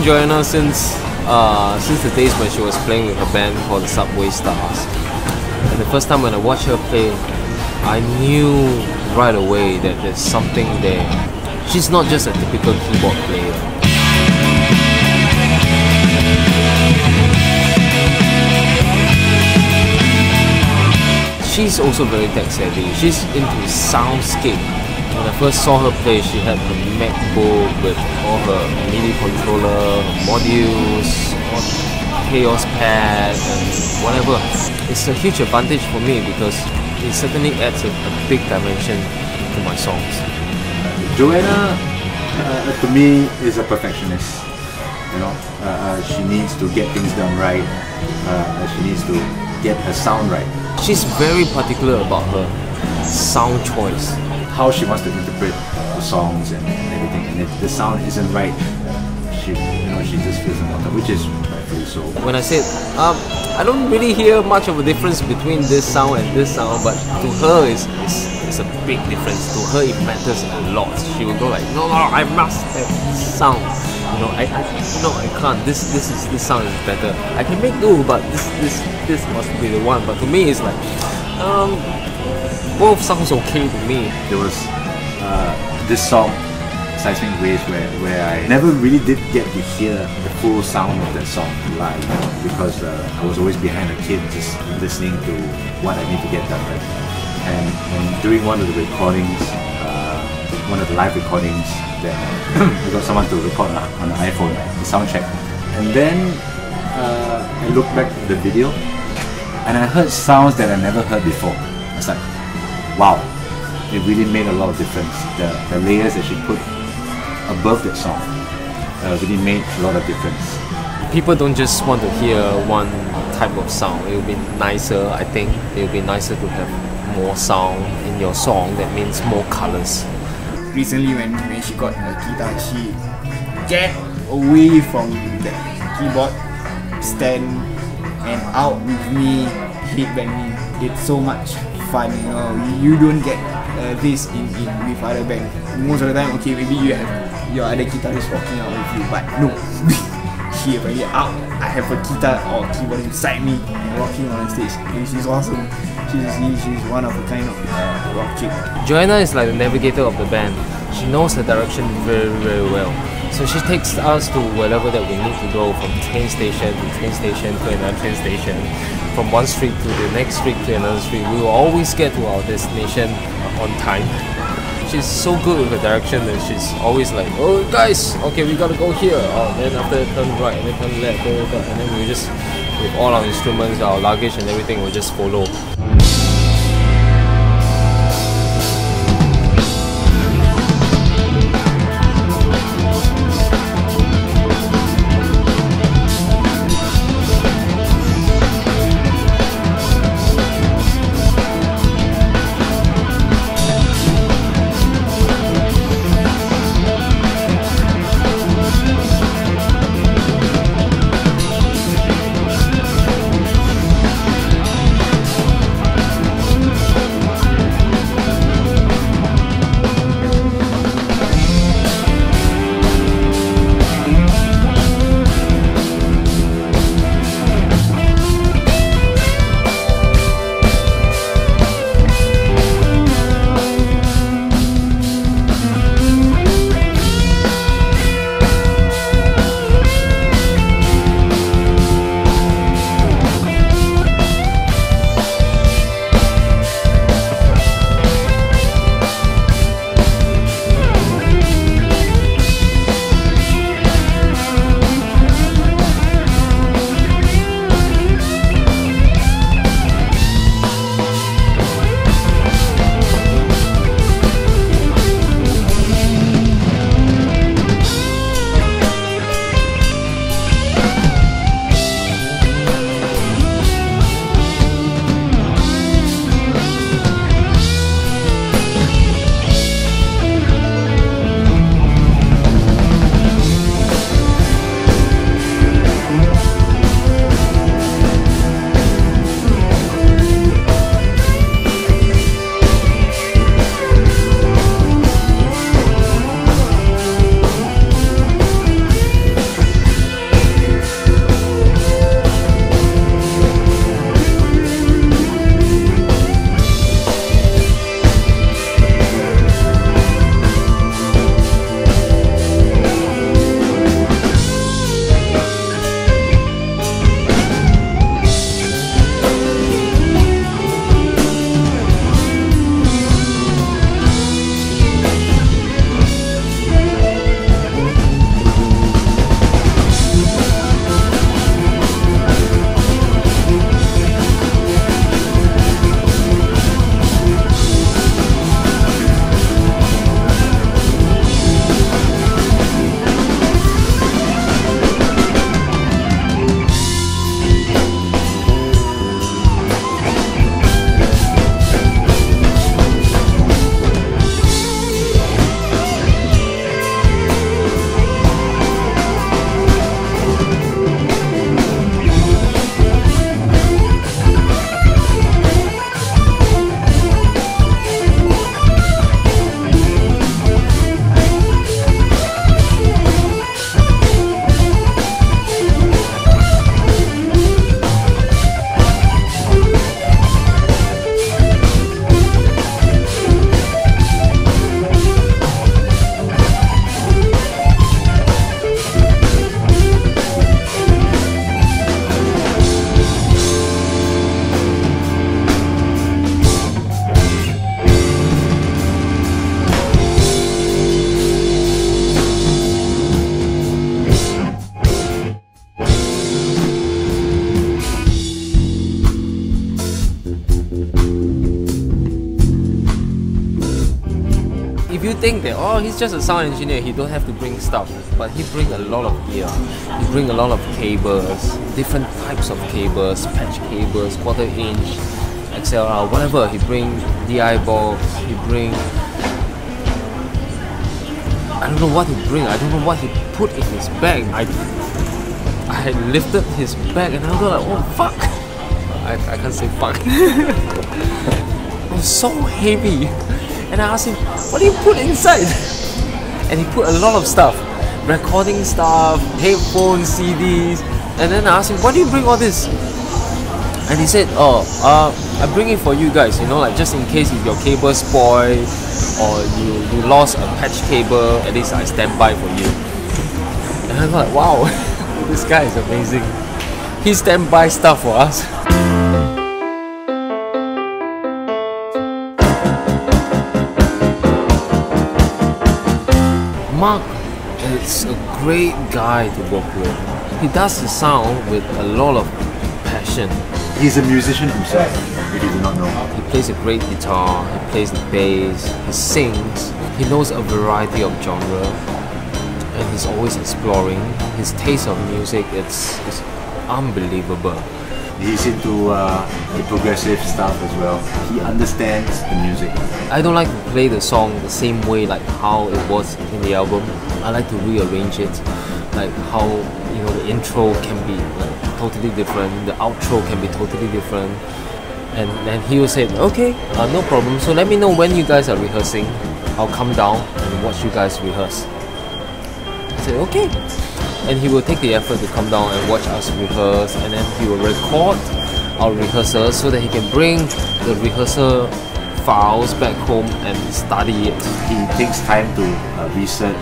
Joanna since the days when she was playing with her band called the Subway Stars. And the first time when I watched her play, I knew right away that there's something there. She's not just a typical keyboard player. She's also very tech savvy. She's into soundscape. When I first saw her play, she had her MacBook with all her MIDI controller, her modules, all the Chaos Pad and whatever. It's a huge advantage for me because it certainly adds a big dimension to my songs. Joanna, to me, is a perfectionist. You know, she needs to get things done right. She needs to get her sound right. She's very particular about her sound choice. How she wants to interpret the songs and everything, and if the sound isn't right, she just feels uncomfortable, which is rightfully so. When I said, I don't really hear much of a difference between this sound and this sound, but to her it's a big difference. To her it matters a lot. She will go like, no, I must have this sound. You know, I can't. This sound is better. I can make do, but this must be the one. But to me, it's like, both sounds okay to me. There was this song, Seismic Waves, where I never really did get to hear the full sound of that song live because I was always behind a kid just listening to what I need to get done right. And during one of the recordings, one of the live recordings, that I got someone to record on the iPhone, the sound check. And then I looked back at the video and I heard sounds that I never heard before. I was like, wow, it really made a lot of difference. The layers that she put above that song really made a lot of difference. People don't just want to hear one type of sound. It would be nicer, I think, it would be nicer to have more sound in your song. That means more colors. Recently when she got her guitar, she get away from the keyboard stand and out with me, headbanging. It's so much fun, you know. You don't get this in with other band. Most of the time, okay, maybe you have your other guitarist walking out with you, but no. She already out. I have a guitar or keyboard inside me and walking on the stage. She's awesome. She's one of a kind of rock chick. Joanna is like the navigator of the band. She knows the direction very, very well. So she takes us to wherever that we need to go, from train station to train station to another train station, from one street to the next street to another street. We will always get to our destination on time. She's so good with the direction that she's always like, oh guys, okay, we gotta go here. Oh, then after that, turn right and then turn left, and then we just, with all our instruments, our luggage and everything, we just follow. if you think that, oh, he's just a sound engineer, he don't have to bring stuff, but he bring a lot of gear. He bring a lot of cables, different types of cables, patch cables, quarter-inch, XLR, whatever. He bring DI box, he bring, I don't know what he bring, I don't know what he put in his bag. I lifted his bag and I was like, oh fuck! I can't say fuck. It was so heavy. And I asked him, what do you put inside? And he put a lot of stuff. Recording stuff, headphones, CDs. And then I asked him, why do you bring all this? And he said, oh, I bring it for you guys, you know, like just in case if your cable spoil or you lost a patch cable, at least I stand by for you. And I was like, wow, this guy is amazing. He stand by stuff for us. Mark is a great guy to work with. He does the sound with a lot of passion. He's a musician himself, if you do not know. He plays a great guitar, he plays the bass, he sings, he knows a variety of genre, and he's always exploring. His taste of music is unbelievable. He's into the progressive stuff as well. He understands the music. I don't like to play the song the same way like how it was in the album. I like to rearrange it, like how, you know, the intro can be like totally different, the outro can be totally different. And then he will say, okay, no problem, so let me know when you guys are rehearsing. I'll come down and watch you guys rehearse. I said, okay. And he will take the effort to come down and watch us rehearse, and then he will record our rehearsals so that he can bring the rehearsal files back home and study it. He takes time to research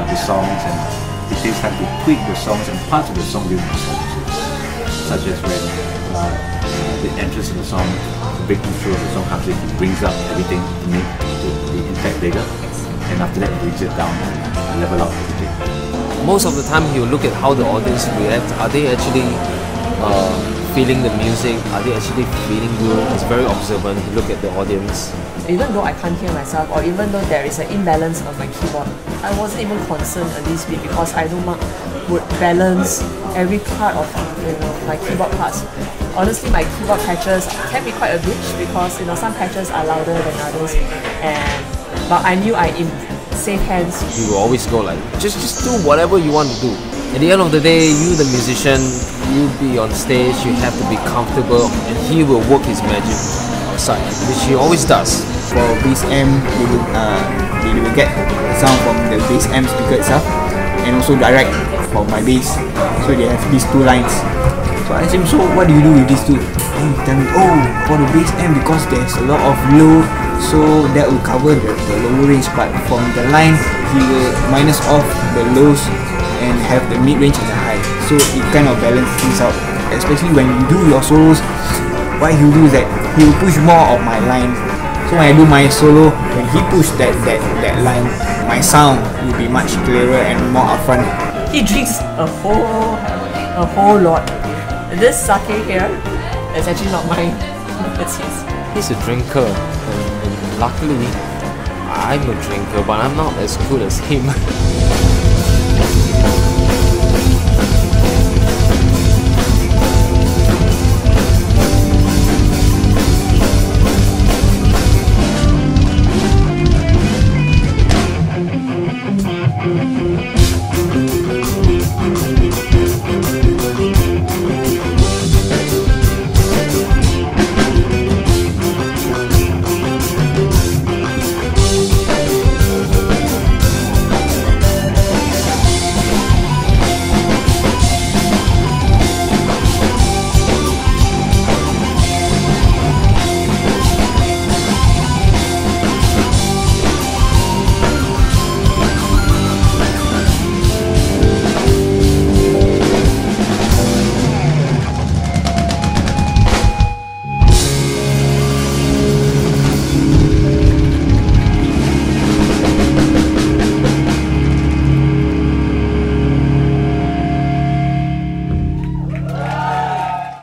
the songs, and he takes time to tweak the songs and parts of the song during performances, such as when the entrance of the song, the big intro of the song comes in, he brings up everything to make the impact bigger, and after that he brings it down and level out everything. Most of the time he will look at how the audience react. Are they actually feeling the music? Are they actually feeling good? He's very observant. He look at the audience. Even though I can't hear myself, or even though there is an imbalance on my keyboard, I wasn't even concerned at this bit because I know Mark would balance every part of, you know, my keyboard parts. Honestly, my keyboard patches can be quite a bitch because, you know, some patches are louder than others, but I knew I'm in safe hands. He will always go like, just do whatever you want to do. At the end of the day, you the musician, you be on stage, you have to be comfortable, and he will work his magic outside, which he always does. For bass amp, they will get the sound from the bass amp speaker itself, and also direct for my bass. So they have these two lines. So I asked him, so what do you do with these two? And he tell me, oh, for the bass amp, because there's a lot of low, so that will cover the lower range, but from the line, he will minus off the lows and have the mid-range as a high. So it kind of balances things out. Especially when you do your solos, what he will do is that he will push more of my line. So when I do my solo, when he pushes that line, my sound will be much clearer and more upfront. He drinks a whole lot. This sake here is actually not mine, it's his. He's a drinker, and luckily I'm a drinker, but I'm not as good as him.